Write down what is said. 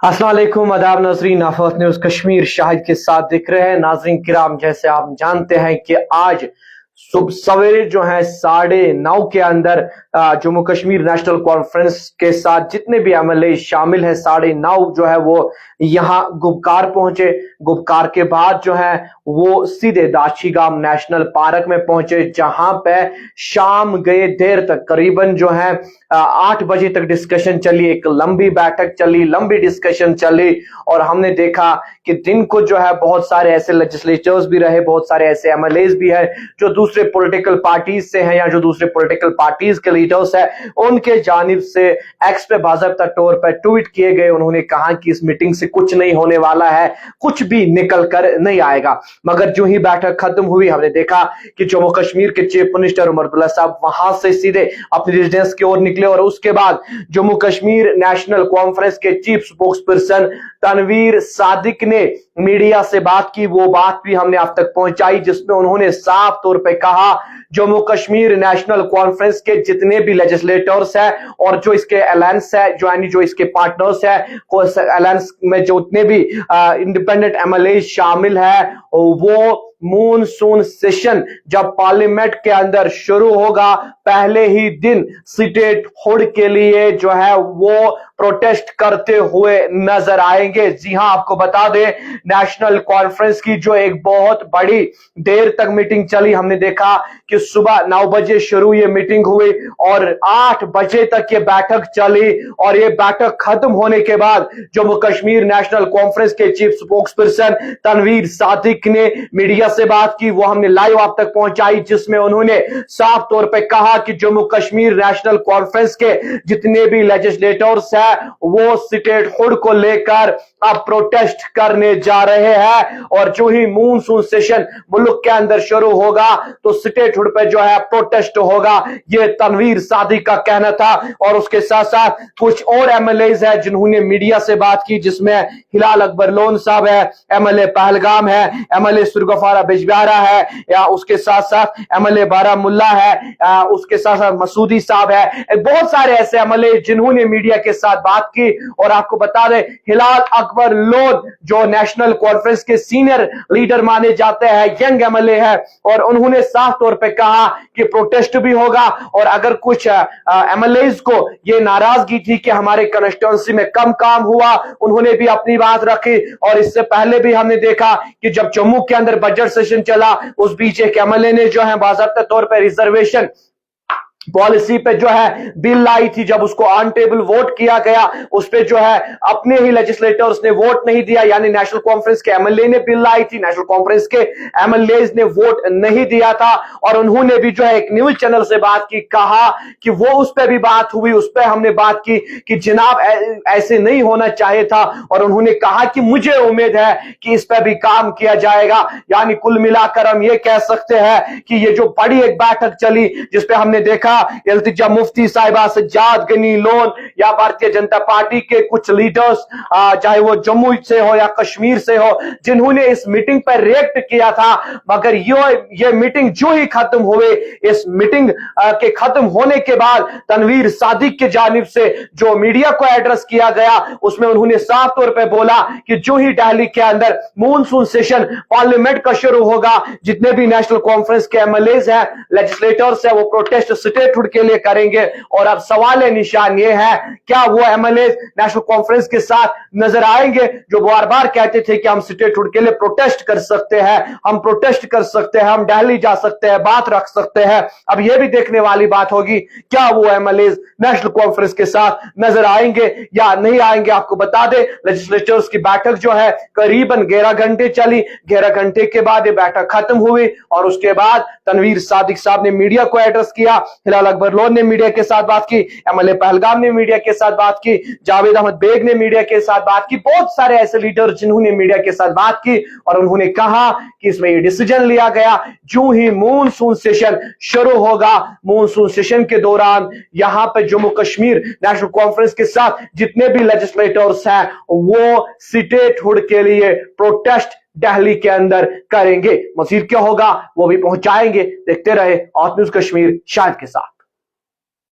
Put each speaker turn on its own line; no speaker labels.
अस्सलाम वालेकुम, आदाब नाजरीन। आफत न्यूज कश्मीर शाहिद के साथ दिख रहे हैं। नाजरीन किराम, जैसे आप जानते हैं कि आज सुबह सवेरे जो है 9:30 के अंदर जम्मू कश्मीर नेशनल कॉन्फ्रेंस के साथ जितने भी एमएलए शामिल हैं 9:30 जो है वो यहाँ गुबकार पहुंचे। गुबकार के बाद जो है वो सीधे दाशीगाम नेशनल पार्क में पहुंचे, जहां पे शाम गए देर तक करीबन जो है 8 बजे तक डिस्कशन चली। एक लंबी बैठक चली, लंबी डिस्कशन चली और हमने देखा कि दिन को जो है बहुत सारे ऐसे लेजिस्लेटर्स भी रहे, बहुत सारे ऐसे एमएलएज भी है जो दूसरे पॉलिटिकल पार्टीज से हैं या जो दूसरे पॉलिटिकल पार्टीज के लीडर्स हैं, उनके जानिब से एक्स पे बाज़ाब्ता तौर पर ट्वीट किए गए। उन्होंने कहा कि इस मीटिंग से कुछ नहीं होने वाला है, कुछ भी निकल कर नहीं आएगा। मगर जो ही बैठक खत्म हुई, हमने देखा कि जम्मू कश्मीर के चीफ मिनिस्टर उमर अब्दुल्ला साहब वहां से सीधे अपनी रेजिडेंस की ओर निकले और उसके बाद जम्मू कश्मीर नेशनल कॉन्फ्रेंस के चीफ स्पोक्सपर्सन तनवीर सादिक ने मीडिया से बात की। वो बात भी हमने आप तक पहुंचाई, जिसमें उन्होंने साफ तौर पे कहा जम्मू कश्मीर नेशनल कॉन्फ्रेंस के जितने भी लेजिस्लेटर्स हैं और जो इसके अलायंस है, जो इसके पार्टनर्स है, अलायंस में जो उतने भी इंडिपेंडेंट एमएलए शामिल है, वो मॉनसून सेशन जब पार्लियामेंट के अंदर शुरू होगा पहले ही दिन स्टेट हुड के लिए जो है वो प्रोटेस्ट करते हुए नजर आएंगे। जी हां, आपको बता दें नेशनल कॉन्फ्रेंस की जो एक बहुत बड़ी देर तक मीटिंग चली। हमने देखा कि सुबह 9 बजे शुरू ये मीटिंग हुई और 8 बजे तक ये बैठक चली और ये बैठक खत्म होने के बाद जम्मू कश्मीर नेशनल कॉन्फ्रेंस के चीफ स्पोक्सपर्सन तनवीर सादिक ने मीडिया से बात की। वो हमने लाइव आप तक पहुंचाई, जिसमें उन्होंने साफ तौर पे कहा कि जम्मू कश्मीर नेशनल कॉन्फ्रेंस के जितने भी लेजिस्लेटर्स हैं वो स्टेट हुड को लेकर अब प्रोटेस्ट करने जा रहे हैं और जो ही मॉनसून सेशन मुल्क के अंदर शुरू होगा तो स्टेट हुड पे जो है प्रोटेस्ट होगा। ये तनवीर सादिक का कहना था। और उसके साथ साथ कुछ और एमएलएज है जिन्होंने मीडिया से बात की, जिसमें हिलाल अकबर लोन साहब है, एमएलए पहलगाम है, एमएलए सुरगफारा बिजबिहारा है, या उसके साथ साथ एमएलए बारामुल्ला है, उसके साथ साथ मसूदी साहब है। बहुत सारे ऐसे एमएलए जिन्होंने मीडिया के साथ बात की। और आपको बता दें हिलाल अकबर लोन जो नेशनल कॉन्फ्रेंस के सीनियर लीडर माने जाते हैं, यंग एमएलए है, और उन्होंने साफ तौर पे कहा कि प्रोटेस्ट भी होगा। और अगर कुछ एमएलएज को ये नाराजगी थी कि हमारे कंस्टिट्यूंसी में कम काम हुआ, उन्होंने भी अपनी बात रखी। और इससे पहले भी हमने देखा कि जब जम्मू के अंदर बजट सेशन चला, उस बीच एक एमएलए ने जो है बाकायदा तौर पर रिजर्वेशन पॉलिसी पे जो है बिल लाई थी। जब उसको ऑन टेबल वोट किया गया, उस पे जो है अपने ही लेजिस्लेटर्स ने वोट नहीं दिया, यानी नेशनल कॉन्फ्रेंस के एमएलए ने बिल लाई थी, नेशनल कॉन्फ्रेंस के एमएलएज ने वोट नहीं दिया था। और उन्होंने भी जो है एक न्यूज चैनल से बात की, कहा कि वो उस पे भी बात हुई, उस पे हमने बात की कि जनाब ऐसे नहीं होना चाहिए था। और उन्होंने कहा कि मुझे उम्मीद है कि इस पे भी काम किया जाएगा। यानी कुल मिलाकर हम ये कह सकते हैं कि ये जो बड़ी एक बैठक चली, जिसपे हमने देखा इल्तिजा मुफ्ती साहिबा, सज्जाद गनी लोन या भारतीय जनता पार्टी के कुछ लीडर्स, चाहे वो जम्मू से हो या कश्मीर से हो, जिन्होंने इस मीटिंग पर रिएक्ट किया था। मगर ये मीटिंग जो ही खत्म हुए, इस मीटिंग के खत्म होने के बाद तनवीर सादिक की जानिब से जो मीडिया को एड्रेस किया गया, उसमें उन्होंने साफ तौर पर बोला कि जो ही दिल्ली के अंदर मॉनसून सेशन पार्लियामेंट का शुरू होगा, जितने भी नेशनल कॉन्फ्रेंस के एमएलएज हैं, लेजिस्लेटर्स हैं, वो प्रोटेस्ट स्टेट हुड के लिए करेंगे। और अब सवाल निशान ये है, क्या वो एमएलए नेशनल कॉन्फ्रेंस के साथ नजर आएंगे जो बार बार कहते थे कि हम स्टेट हुड के लिए प्रोटेस्ट कर सकते हैं, हम प्रोटेस्ट कर सकते हैं, हम दिल्ली जा सकते हैं, बात रख सकते हैं। अब यह भी देखने वाली बात होगी क्या वो एमएलए नेशनल कॉन्फ्रेंस के साथ नजर आएंगे या नहीं आएंगे। आपको बता दें लेजिस्लेटर्स की बैठक जो है करीबन 11 घंटे चली। 11 घंटे के बाद ये बैठक खत्म हुई और उसके बाद तनवीर सादिक साहब ने मीडिया को एड्रेस किया, हिलाल अकबर लोन ने मीडिया के साथ बात की, एमएलए पहलगाम ने मीडिया के साथ बात की, जावेद अहमद बेग ने मीडिया के साथ बात की। बहुत सारे ऐसे लीडर जिन्होंने मीडिया के साथ बात की और उन्होंने कहा कि इसमें ये डिसीजन लिया गया, जो ही मॉनसून सेशन शुरू होगा, मॉनसून सेशन के दौरान यहां पे जम्मू कश्मीर नेशनल कॉन्फ्रेंस के साथ जितने भी लेजिस्लेटर्स हैं वो स्टेट हुड के लिए प्रोटेस्ट दिल्ली के अंदर करेंगे। मजीद क्या होगा वो भी पहुंचाएंगे। देखते रहे ऑट न्यूज कश्मीर शाहिद के साथ।